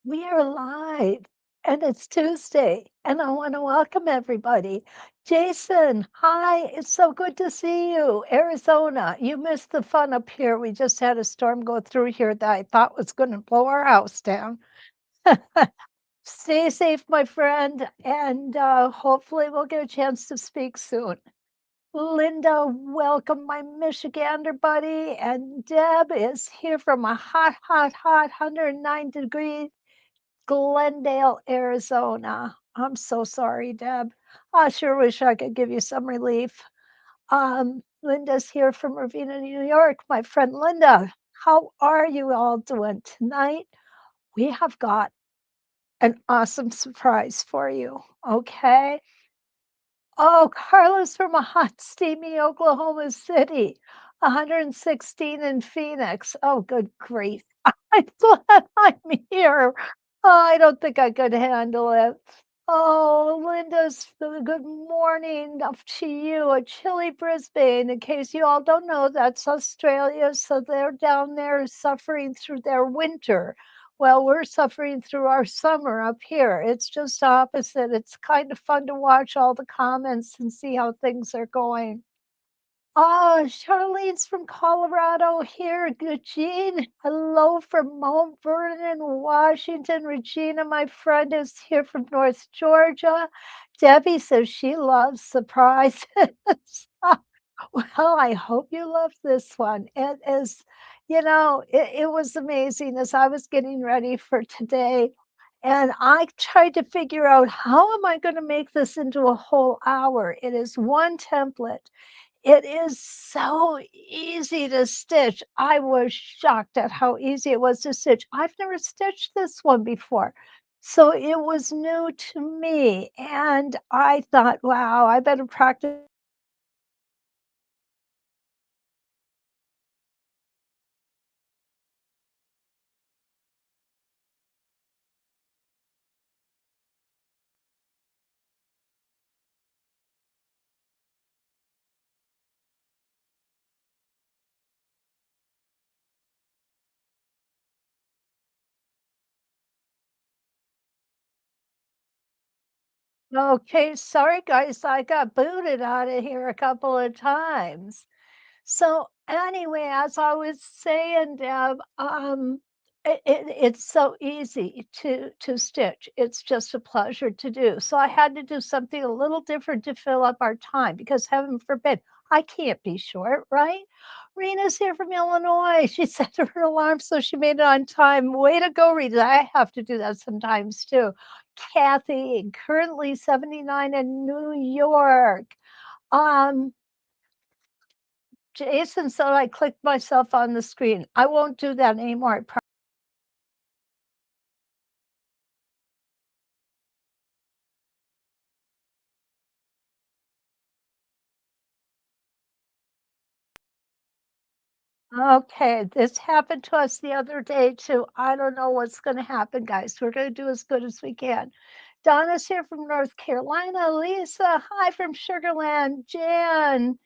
We are live, and it's Tuesday, and I want to welcome everybody. Jason, hi, it's so good to see you. Arizona, you missed the fun up here. We just had a storm go through here that I thought was going to blow our house down. Stay safe, my friend, and hopefully we'll get a chance to speak soon. Linda, welcome, my Michigander buddy, and Deb is here from a hot 109-degree Glendale, Arizona. I'm so sorry, Deb. I sure wish I could give you some relief. Linda's here from Ravenna, New York. My friend Linda, how are you all doing tonight? We have got an awesome surprise for you. Okay. Oh, Carlos from a hot, steamy Oklahoma City, 116 in Phoenix. Oh, good grief. I'm glad I'm here. Oh, I don't think I could handle it. Oh, good morning up to you, a chilly Brisbane. In case you all don't know, that's Australia. So they're down there suffering through their winter. Well, we're suffering through our summer up here. It's just opposite. It's kind of fun to watch all the comments and see how things are going. Oh, Charlene's from Colorado here. Eugene, hello from Mount Vernon, Washington. Regina, my friend, is here from North Georgia. Debbie says she loves surprises. Well, I hope you love this one. It is, it was amazing as I was getting ready for today. And I tried to figure out how am I going to make this into a whole hour? It is one template. It is so easy to stitch. I was shocked at how easy it was to stitch. I've never stitched this one before. So it was new to me. And I thought, wow, I better practice. Okay, sorry guys, I got booted out of here a couple of times. So anyway, as I was saying, Deb, it's so easy to stitch. It's just a pleasure to do. So I had to do something a little different to fill up our time because heaven forbid I can't be short, right? Rena's here from Illinois. She set her alarm so she made it on time. Way to go, Rena. I have to do that sometimes too. Kathy, currently 79 in New York. Um, Jason said I clicked myself on the screen. I won't do that anymore. Okay, this happened to us the other day too. I don't know what's going to happen, guys. We're going to do as good as we can. Donna's here from North Carolina. Lisa, hi from Sugarland. Jan,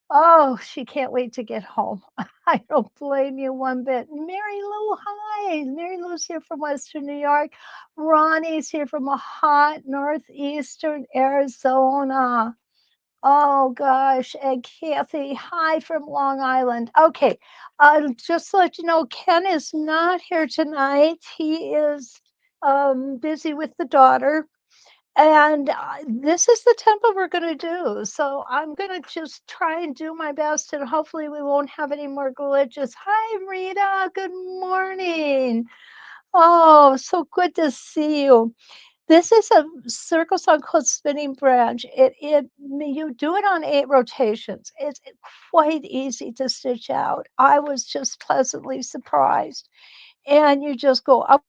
oh, she can't wait to get home. I don't blame you one bit. Mary Lou, hi. Mary Lou's here from Western New York. Ronnie's here from a hot northeastern Arizona. Oh gosh, and Kathy, hi from Long Island. Okay, just to let you know, Ken is not here tonight. He is busy with the daughter. And this is the tempo we're going to do. So I'm going to just try and do my best, and hopefully we won't have any more glitches. Hi, Rita. Good morning. Oh, so good to see you. This is a circles on Quilts Spinning Branch. You do it on 8 rotations. It's quite easy to stitch out. I was just pleasantly surprised. And you just go up.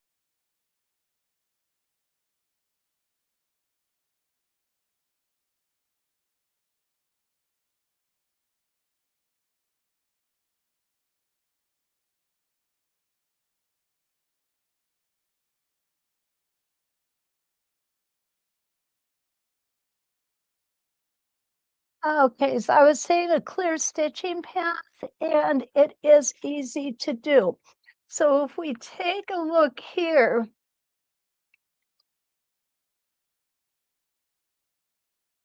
Okay, so I was saying a clear stitching path, and it is easy to do. So if we take a look here,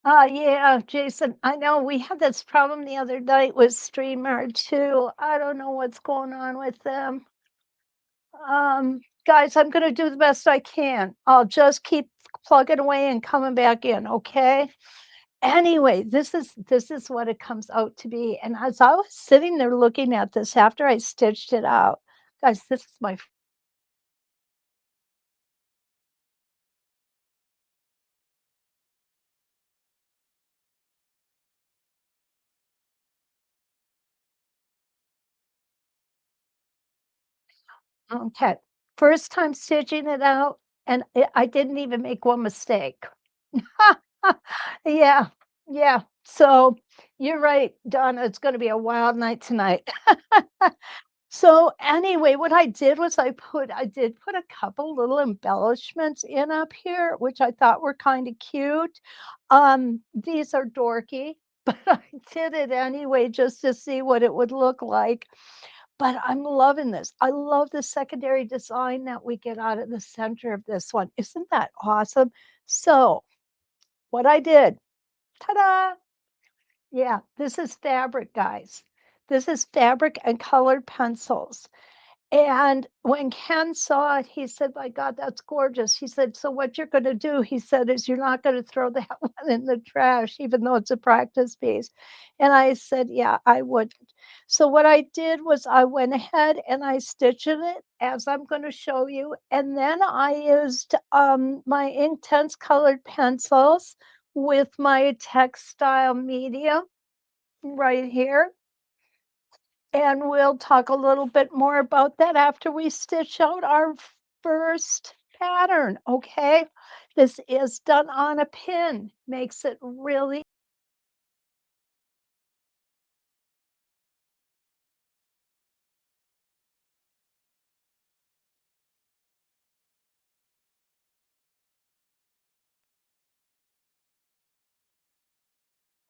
Yeah, Jason, I know we had this problem the other night with StreamYard too. I don't know what's going on with them. Guys, I'm gonna do the best I can. I'll just keep plugging away and coming back in, okay? Anyway, this is what it comes out to be. And as I was sitting there looking at this after I stitched it out, guys, this is my okay. First time stitching it out, and I didn't even make one mistake. Yeah, yeah. So you're right, Donna. It's going to be a wild night tonight. So anyway, what I did was I did put a couple little embellishments in up here, which I thought were kind of cute. These are dorky, but I did it anyway just to see what it would look like. But I'm loving this. I love the secondary design that we get out of the center of this one. Isn't that awesome? So what I did, ta-da! Yeah, this is fabric, guys. This is fabric and colored pencils. And when Ken saw it, he said, "My God, that's gorgeous." He said, "So what you're gonna do," he said, "is you're not gonna throw that one in the trash, even though it's a practice piece." And I said, "Yeah, I wouldn't." So what I did was I went ahead and I stitched it as I'm gonna show you, and then I used, my Inktense colored pencils with my textile medium right here. And we'll talk a little bit more about that after we stitch out our first pattern, okay? This is done on a pin, makes it really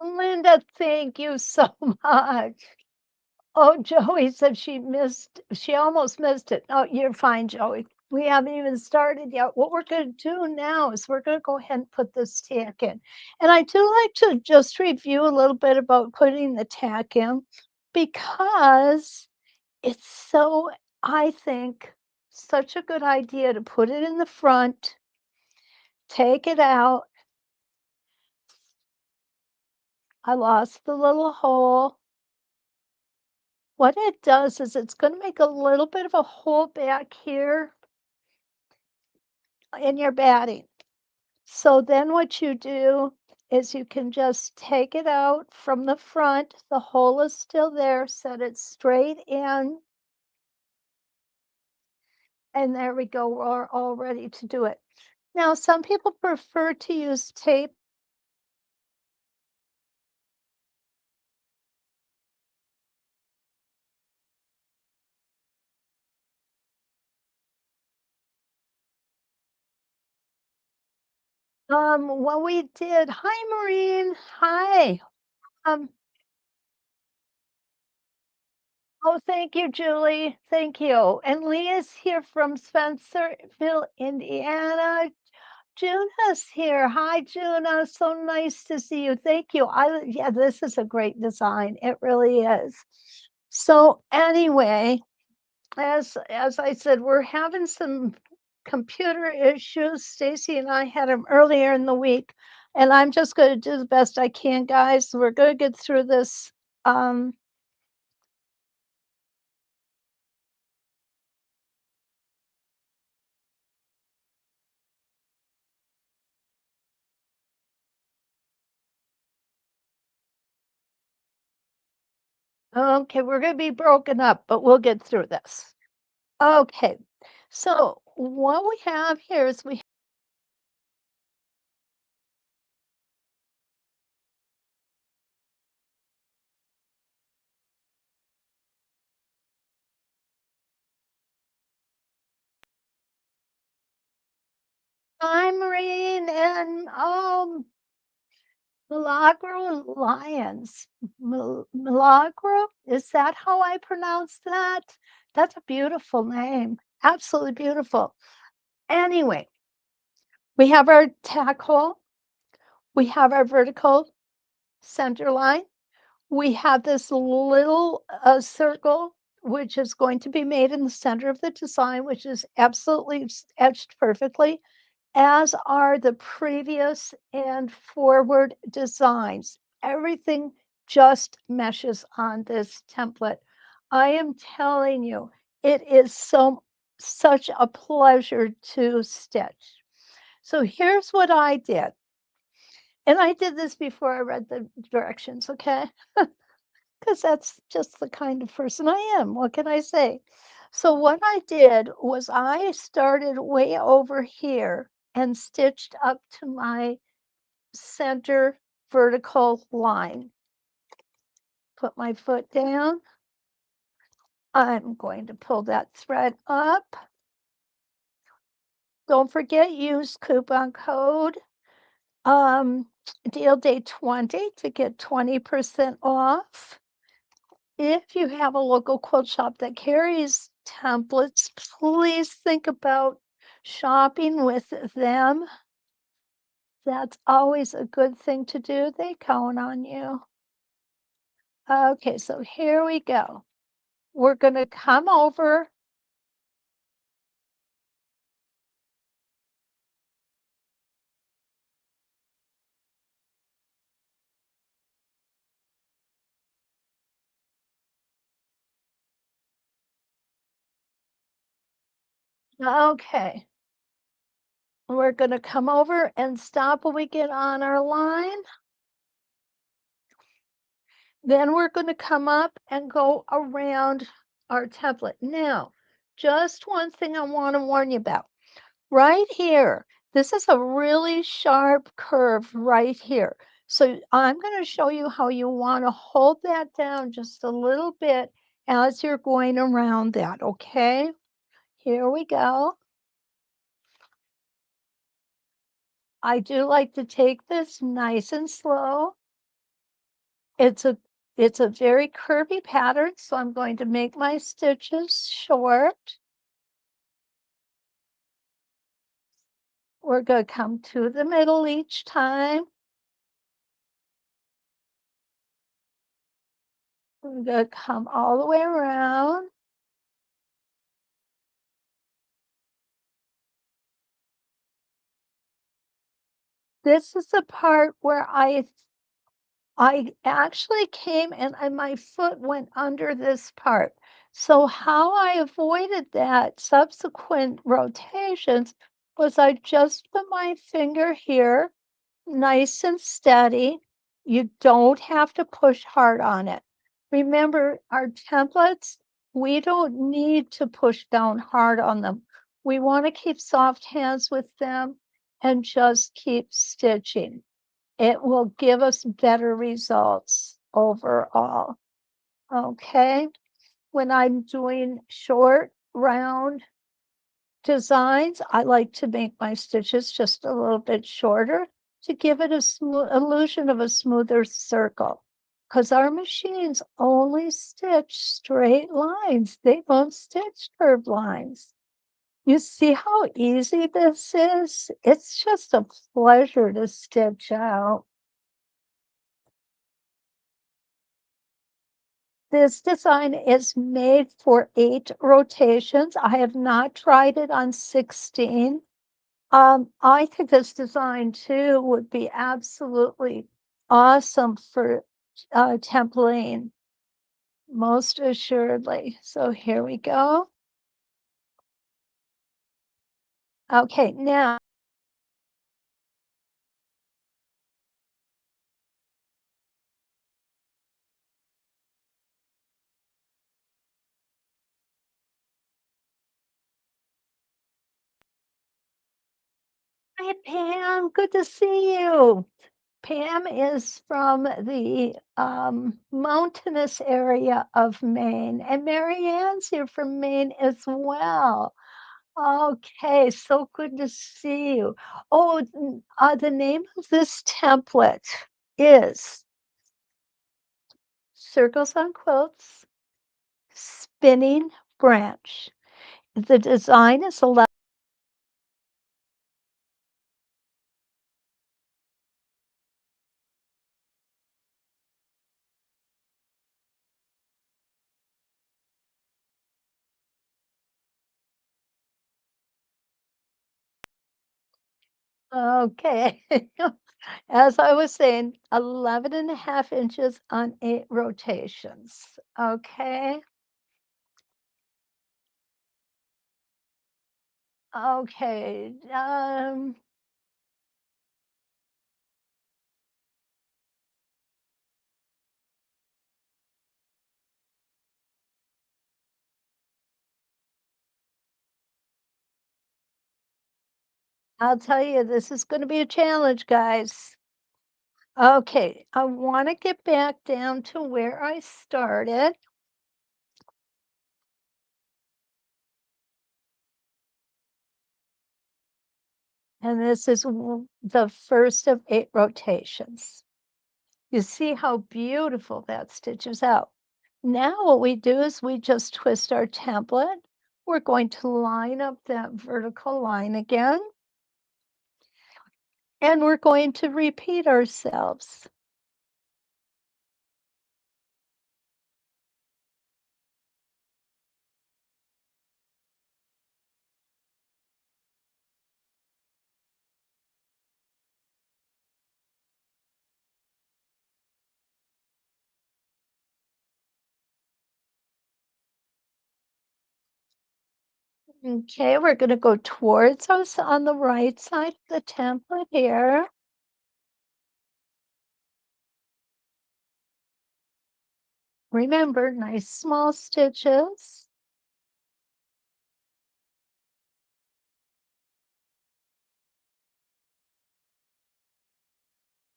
Linda, thank you so much. Oh, Joey said she almost missed it. Oh, you're fine, Joey. We haven't even started yet. What we're going to do now is we're going to go ahead and put this tack in. And I do like to just review a little bit about putting the tack in because it's so, I think, such a good idea to put it in the front, take it out. I lost the little hole. What it does is it's going to make a little bit of a hole back here in your batting. So then what you do is you can just take it out from the front. The hole is still there, set it straight in, and there we go. We're all ready to do it. Now, some people prefer to use tape. What we did, hi, Maureen. Hi. Um, oh, thank you, Julie. Thank you. And Leah's here from Spencerville, Indiana. Juna's here. Hi, Juna. So nice to see you. Thank you. Yeah, this is a great design. It really is. So anyway, as I said, we're having some computer issues. Stacy and I had them earlier in the week, and I'm just going to do the best I can, guys. We're going to get through this. Um, okay, we're going to be broken up, but we'll get through this. Okay, so what we have here is we I'm Marine and Milagro Lions. Milagro? Is that how I pronounce that? That's a beautiful name. Absolutely beautiful. Anyway, we have our tack hole. We have our vertical center line. We have this little circle, which is going to be made in the center of the design, which is absolutely etched perfectly, as are the previous and forward designs. Everything just meshes on this template. I am telling you, it is such a pleasure to stitch. So here's what I did. And I did this before I read the directions, okay? Because that's just the kind of person I am. What can I say? So what I did was I started way over here and stitched up to my center vertical line. Put my foot down. I'm going to pull that thread up. Don't forget, use coupon code deal day 20 to get 20% off. If you have a local quilt shop that carries templates, please think about shopping with them. That's always a good thing to do. They count on you. Okay, so here we go. We're going to come over. Okay, we're going to come over and stop when we get on our line. Then we're going to come up and go around our template. Now, just one thing I want to warn you about. Right here, this is a really sharp curve right here. So I'm going to show you how you want to hold that down just a little bit as you're going around that, okay? Here we go. I do like to take this nice and slow. It's a it's a very curvy pattern, so I'm going to make my stitches short. We're going to come to the middle each time. We're going to come all the way around. This is the part where I actually came and my foot went under this part. So how I avoided that subsequent rotations was I just put my finger here, nice and steady. You don't have to push hard on it. Remember, our templates, we don't need to push down hard on them. We want to keep soft hands with them and just keep stitching. It will give us better results overall. Okay. When I'm doing short, round designs, I like to make my stitches just a little bit shorter to give it a smooth illusion of a smoother circle. Because our machines only stitch straight lines. They don't stitch curved lines. You see how easy this is? It's just a pleasure to stitch out. This design is made for 8 rotations. I have not tried it on 16. I think this design too would be absolutely awesome for templating, most assuredly. So here we go. Okay, now hi Pam, good to see you. Pam is from the mountainous area of Maine, and Mary Ann's here from Maine as well. Okay, so good to see you. Oh, the name of this template is Circles on Quilts Spinning Branch. The design is 11 Okay. As I was saying, 11.5 inches on 8 rotations. Okay. Okay. I'll tell you, this is going to be a challenge, guys. Okay. I want to get back down to where I started. And this is the first of 8 rotations. You see how beautiful that stitches out. Now what we do is we just twist our template. We're going to line up that vertical line again, and we're going to repeat ourselves. Okay, we're going to go towards us on the right side of the template here. Remember, nice small stitches.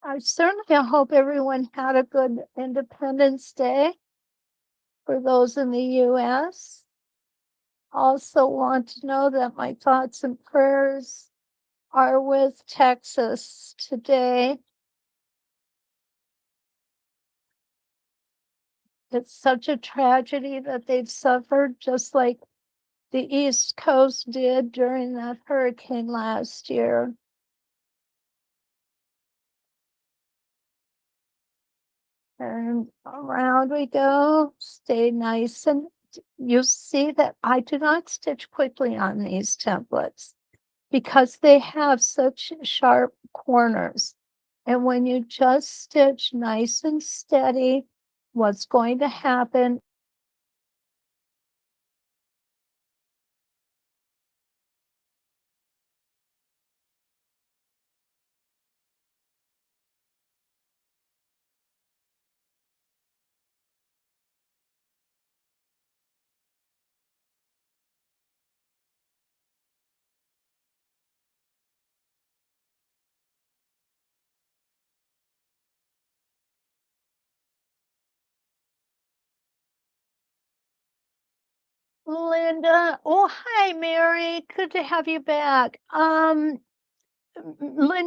I certainly hope everyone had a good Independence Day for those in the US. Also want to know that my thoughts and prayers are with Texas today. It's such a tragedy that they've suffered, just like the East Coast did during that hurricane last year. And around we go. Stay nice. And you see that I do not stitch quickly on these templates because they have such sharp corners. And when you just stitch nice and steady, what's going to happen? Linda, oh, hi, Mary. Good to have you back. Linda,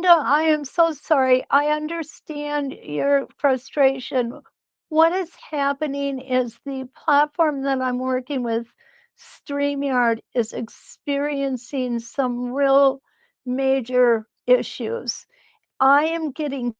I am so sorry. I understand your frustration. What is happening is the platform that I'm working with, StreamYard, is experiencing some real major issues. I am getting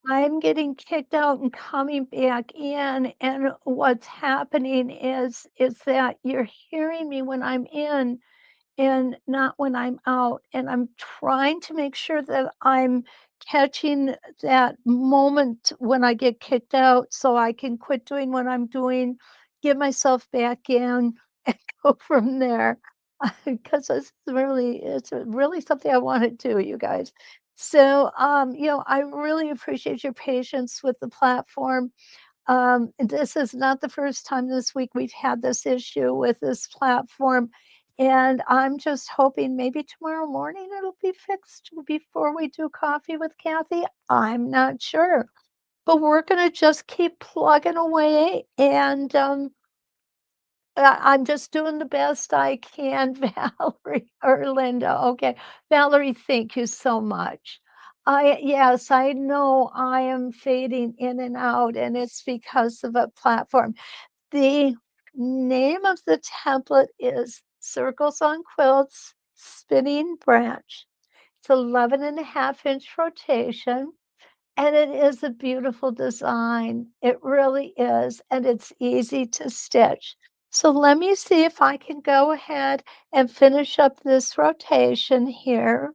I'm getting kicked out and coming back in, and what's happening is that you're hearing me when I'm in and not when I'm out. And I'm trying to make sure that I'm catching that moment when I get kicked out so I can quit doing what I'm doing, get myself back in, and go from there. Because it's really something I want to do, you guys. So, I really appreciate your patience with the platform. This is not the first time this week we've had this issue with this platform. And I'm just hoping maybe tomorrow morning it'll be fixed before we do coffee with Kathy. I'm not sure, but we're going to just keep plugging away. And I'm just doing the best I can, Valerie or Linda. Okay. Valerie, thank you so much. Yes, I know I am fading in and out, and it's because of a platform. The name of the template is Circles on Quilts Spinning Branch It's 11.5-inch rotation, and it is a beautiful design. It really is, and it's easy to stitch. So let me see if I can go ahead and finish up this rotation here.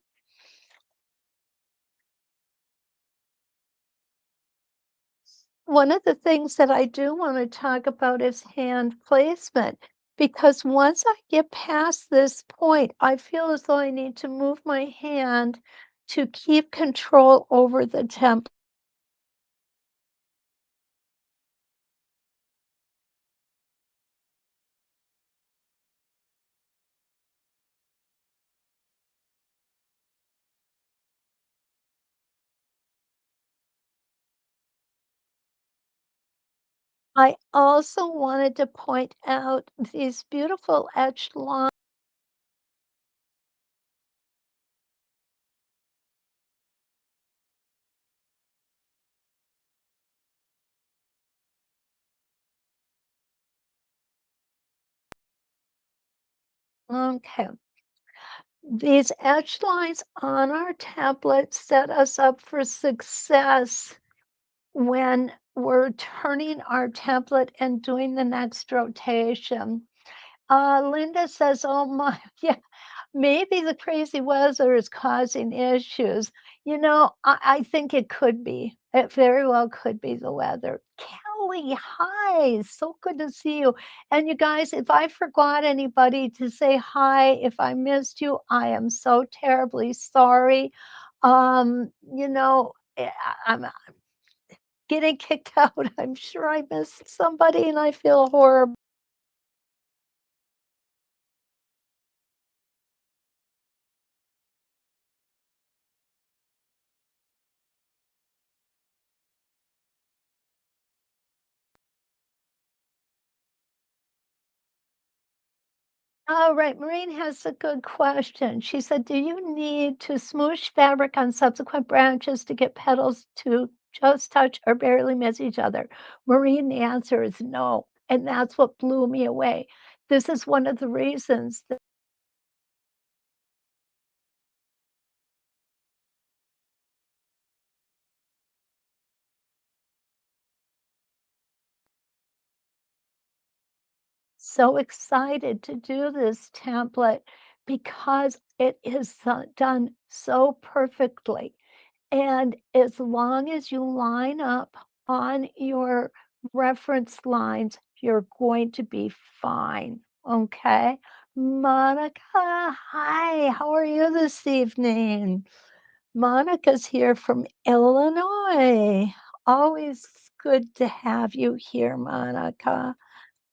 One of the things that I do want to talk about is hand placement, because once I get past this point, I feel as though I need to move my hand to keep control over the template. I also wanted to point out these beautiful etched lines. Okay, these etched lines on our template set us up for success when we're turning our template and doing the next rotation. Linda says, "Oh my, yeah, maybe the crazy weather is causing issues." I think it could be. It very well could be the weather. Kelly, hi, so good to see you. And you guys, if I forgot anybody to say hi, if I missed you, I am so terribly sorry. I'm getting kicked out. I'm sure I missed somebody and I feel horrible. All right, Maureen has a good question. She said, "Do you need to smoosh fabric on subsequent branches to get petals to just touch or barely miss each other?" Maureen, the answer is no. And that's what blew me away. This is one of the reasons that I'm so excited to do this template because it is done so perfectly. And as long as you line up on your reference lines, you're going to be fine. Okay. Monica, hi, how are you this evening? Monica's here from Illinois. Always good to have you here, Monica.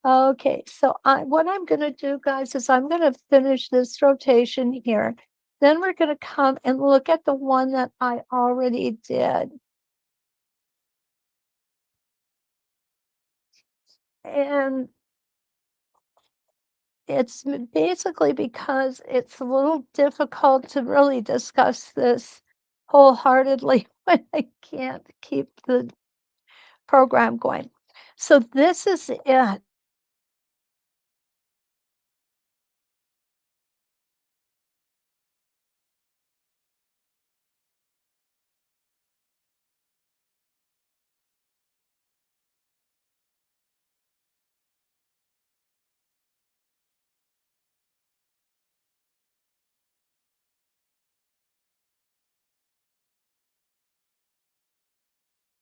Okay, so what I'm going to do, guys, is I'm going to finish this rotation here. Then we're going to come and look at the one that I already did. And it's basically because it's a little difficult to really discuss this wholeheartedly when I can't keep the program going. So this is it.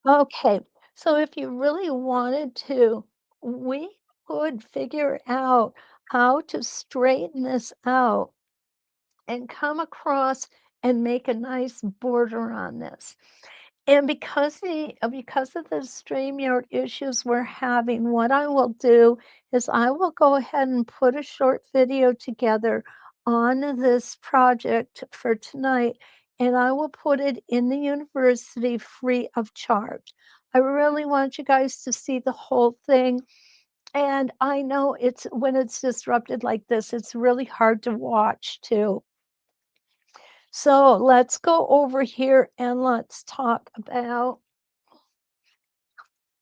Okay, so if you really wanted to, we could figure out how to straighten this out and come across and make a nice border on this. And because of the StreamYard issues we're having, what I will do is I will go ahead and put a short video together on this project for tonight, and I will put it in the university free of charge. I really want you guys to see the whole thing. And I know it's when it's disrupted like this, it's really hard to watch too. So let's go over here and let's talk about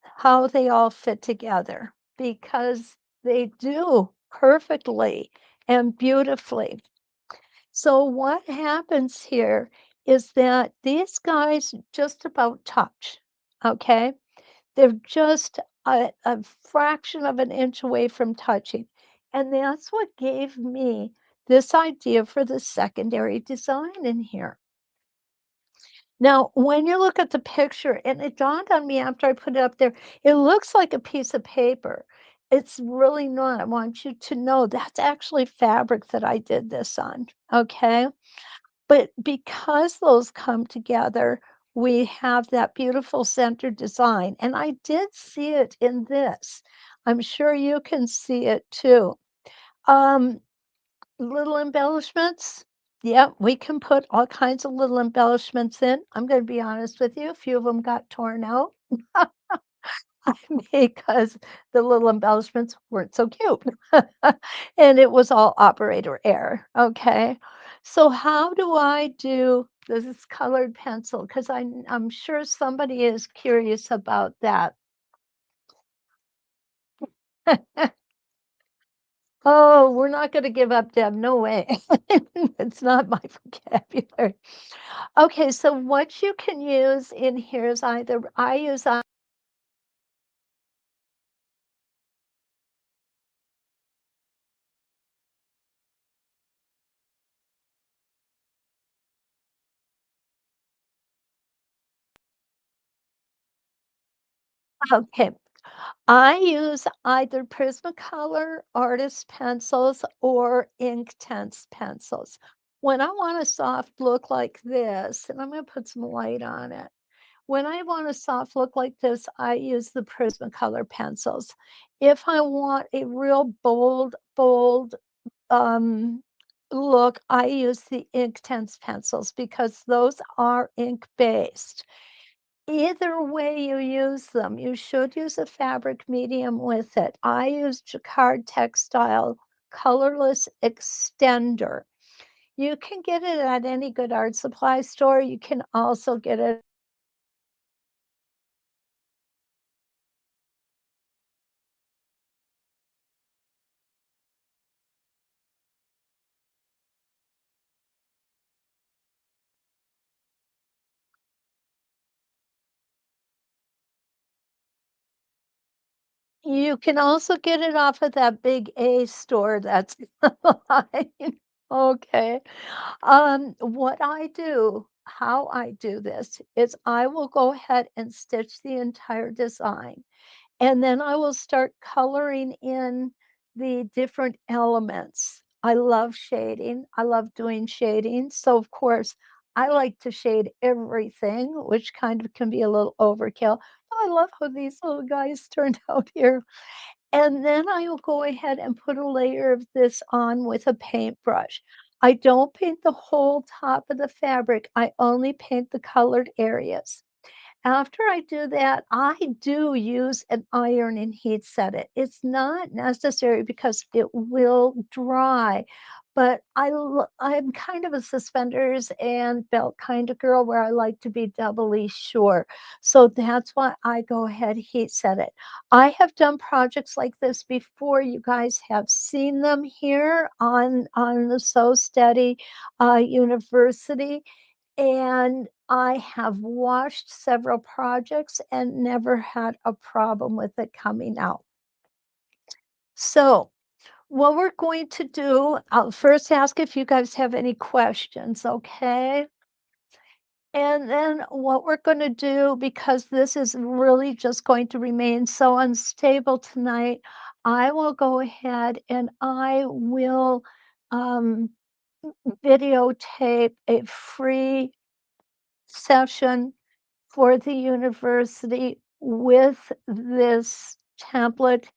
how they all fit together because they do perfectly and beautifully. So what happens here is that these guys just about touch, okay? They're just a fraction of an inch away from touching. And that's what gave me this idea for the secondary design in here. Now, when you look at the picture, and it dawned on me after I put it up there, it looks like a piece of paper. It's really not. I want you to know that's actually fabric that I did this on. Okay. But because those come together, we have that beautiful center design. And I did see it in this. I'm sure you can see it too. Um, Little embellishments. Yeah, we can put all kinds of little embellishments in. I'm going to be honest with you, a few of them got torn out because the little embellishments weren't so cute. And it was all operator error. Okay. So how do I do this colored pencil? Because I'm sure somebody is curious about that. Oh, we're not going to give up, Deb. No way. It's not my vocabulary. Okay, so what you can use in here is either I use okay. I use either Prismacolor artist pencils or Inktense pencils. When I want a soft look like this, and I'm going to put some light on it. When I want a soft look like this, I use the Prismacolor pencils. If I want a real bold um, look, I use the Inktense pencils because those are ink based. Either way you use them, you should use a fabric medium with it. I use Jacquard Textile Colorless Extender. You can get it at any good art supply store. You can also get it. You can also get it off of that big A store that's online. Okay. What I do, how I do this is I will go ahead and stitch the entire design. And then I will start coloring in the different elements. I love shading. I love doing shading. So, of course, I like to shade everything, which kind of can be a little overkill. But I love how these little guys turned out here. And then I will go ahead and put a layer of this on with a paintbrush. I don't paint the whole top of the fabric. I only paint the colored areas. After I do that, I do use an iron and heat set it. It's not necessary because it will dry, but I'm kind of a suspenders and belt kind of girl where I like to be doubly sure. So that's why I go ahead heat set it. I have done projects like this before. You guys have seen them here on the So Steady University, and I have washed several projects and never had a problem with it coming out. So, what we're going to do, I'll first ask if you guys have any questions, okay? And then what we're going to do, because this is really just going to remain so unstable tonight, I will go ahead and I will um, videotape a free session for the university with this template,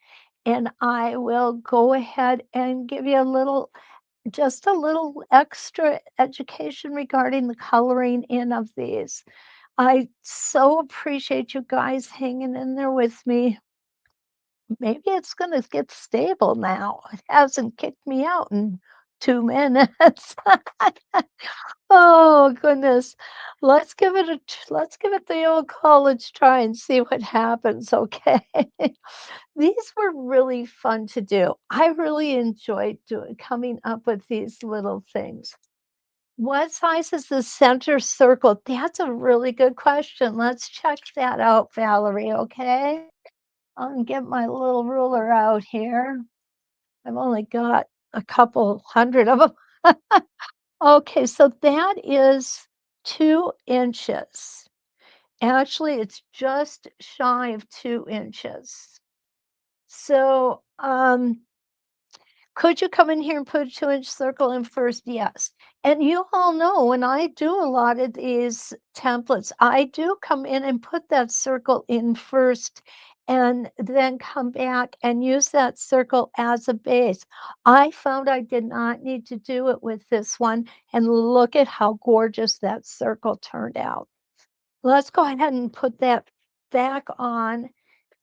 and I will go ahead and give you a little just a little extra education regarding the coloring in of these. I so appreciate you guys hanging in there with me. Maybe it's gonna get stable now. It hasn't kicked me out in 2 minutes. Oh, goodness. Let's give it the old college try and see what happens, okay? These were really fun to do. I really enjoyed doing coming up with these little things. What size is the center circle? That's a really good question. Let's check that out, Valerie, okay? I'll get my little ruler out here. I've only got a couple hundred of them. Okay, so that is 2 inches. Actually, it's just shy of 2 inches. So, could you come in here and put a 2-inch circle in first? Yes. And you all know when I do a lot of these templates, I do come in and put that circle in first and then come back and use that circle as a base. I found I did not need to do it with this one, and look at how gorgeous that circle turned out. Let's go ahead and put that back on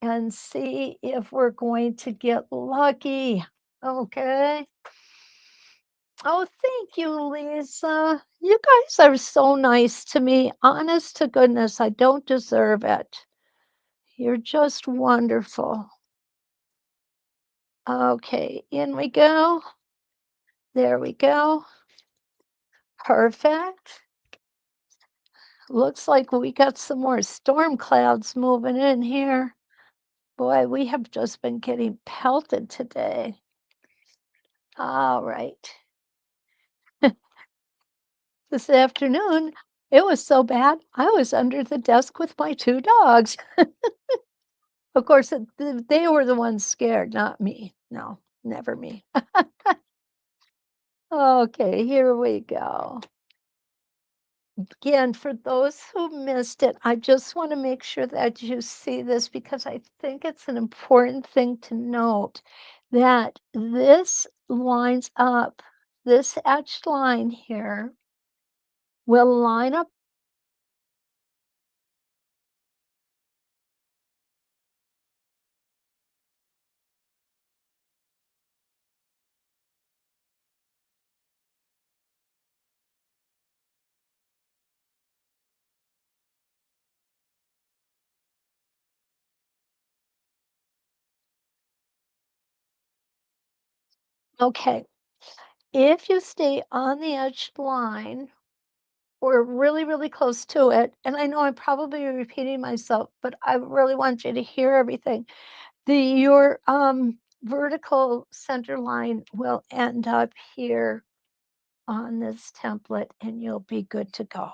and see if we're going to get lucky. Okay. Oh, thank you, Lisa. You guys are so nice to me. Honest to goodness, I don't deserve it. You're just wonderful. Okay, in we go. There we go. Perfect. Looks like we got some more storm clouds moving in here. Boy, we have just been getting pelted today. All right. This afternoon, it was so bad, I was under the desk with my 2 dogs. Of course, they were the ones scared, not me. No, never me. Okay, here we go. Again, for those who missed it, I just want to make sure that you see this because I think it's an important thing to note that this lines up, this etched line here will line up. Okay, if you stay on the edged line or really, really close to it, and I know I'm probably repeating myself, but I really want you to hear everything. Your vertical center line will end up here on this template and you'll be good to go.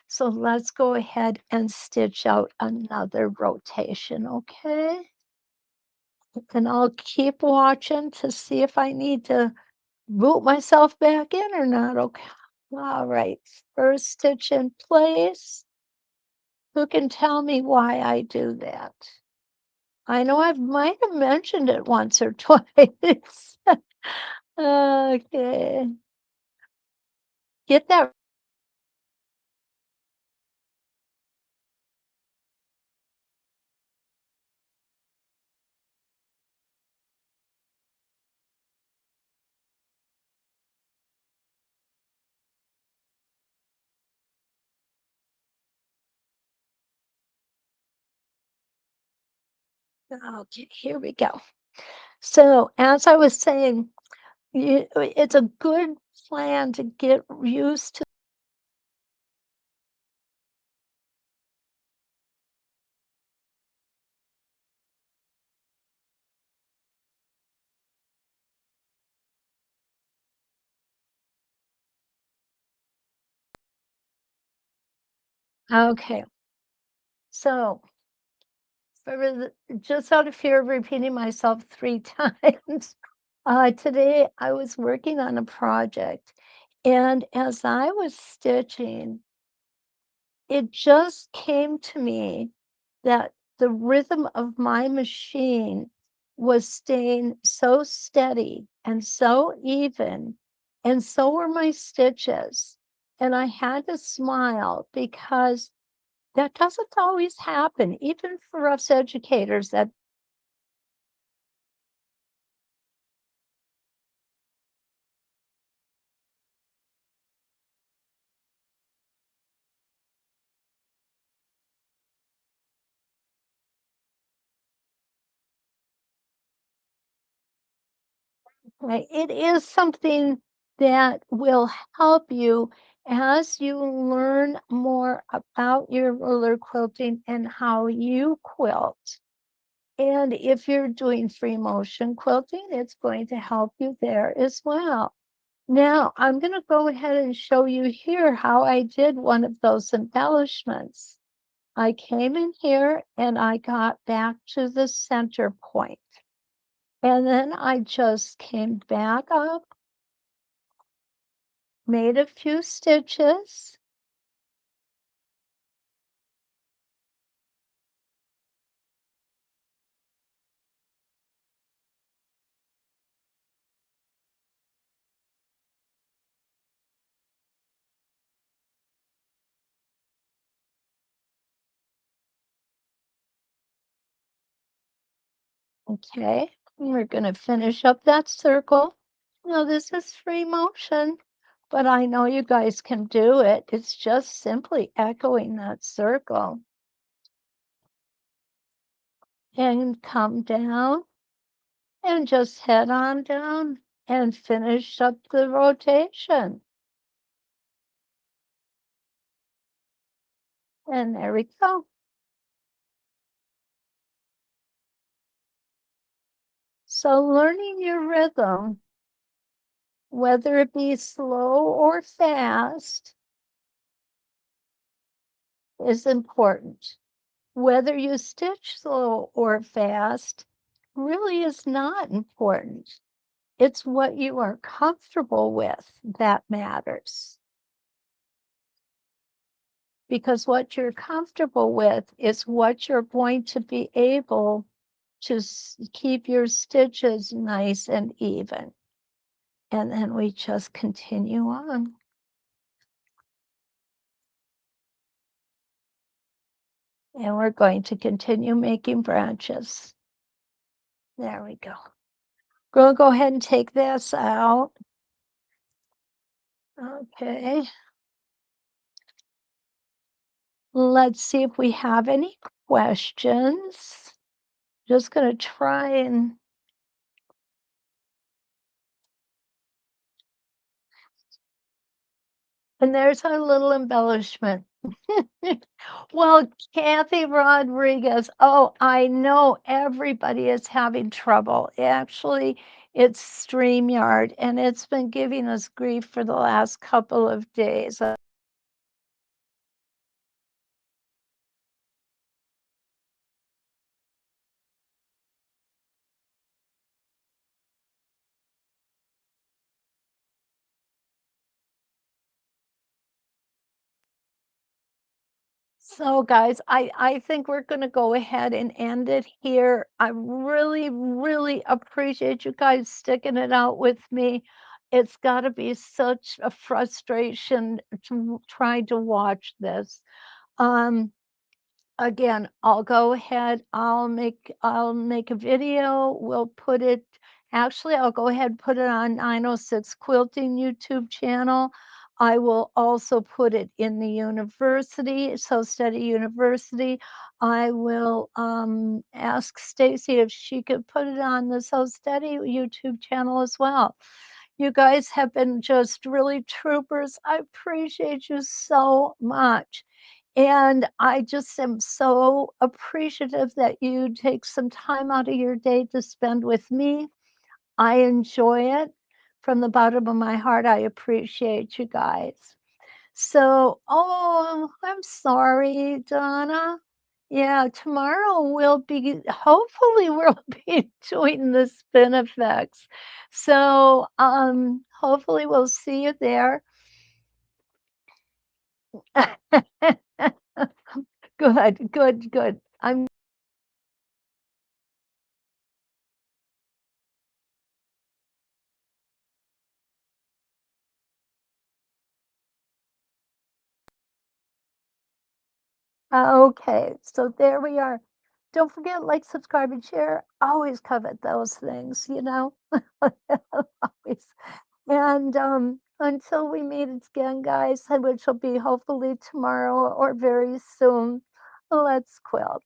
So let's go ahead and stitch out another rotation, okay? And I'll keep watching to see if I need to boot myself back in or not, okay? All right, first stitch in place. Who can tell me why I do that? I know I might have mentioned it once or twice. Okay. Get that. Okay, here we go. So, as I was saying, it's a good plan to get used to. Okay, so for just out of fear of repeating myself 3 times, today I was working on a project, and as I was stitching, it just came to me that the rhythm of my machine was staying so steady and so even, and so were my stitches. And I had to smile because that doesn't always happen, even for us educators. That right, it is something that will help you as you learn more about your roller quilting and how you quilt. And if you're doing free motion quilting, it's going to help you there as well. Now, I'm going to go ahead and show you here how I did one of those embellishments. I came in here and I got back to the center point. And then I just came back up, made a few stitches, okay? And we're going to finish up that circle. Now, this is free motion, but I know you guys can do it. It's just simply echoing that circle. And come down and just head on down and finish up the rotation. And there we go. So learning your rhythm, whether it be slow or fast, is important. Whether you stitch slow or fast really is not important. It's what you are comfortable with that matters. Because what you're comfortable with is what you're going to be able to keep your stitches nice and even. And then we just continue on. And we're going to continue making branches. There we go. We'll go ahead and take this out. Okay. Let's see if we have any questions. Just going to try and there's our little embellishment. Well, Kathy Rodriguez, oh, I know everybody is having trouble. Actually, it's StreamYard, and it's been giving us grief for the last couple of days. So, guys, I think we're going to go ahead and end it here. I really, really appreciate you guys sticking it out with me. It's got to be such a frustration to try to watch this. Um, Again, I'll go ahead, I'll make a video, we'll put it actually, I'll go ahead and put it on 906 Quilting YouTube channel. I will also put it in the university, So Steady University. I will ask Stacy if she could put it on the So Steady YouTube channel as well. You guys have been just really troopers. I appreciate you so much. And I just am so appreciative that you take some time out of your day to spend with me. I enjoy it from the bottom of my heart. I appreciate you guys. So, oh, I'm sorry, Donna. Yeah, tomorrow hopefully we'll be doing the spin effects. So, hopefully we'll see you there. Good, good, good. I'm Okay, so there we are. Don't forget, like, subscribe, and share. Always covet those things, you know? Always. And until we meet again, guys, which will be hopefully tomorrow or very soon, let's quilt.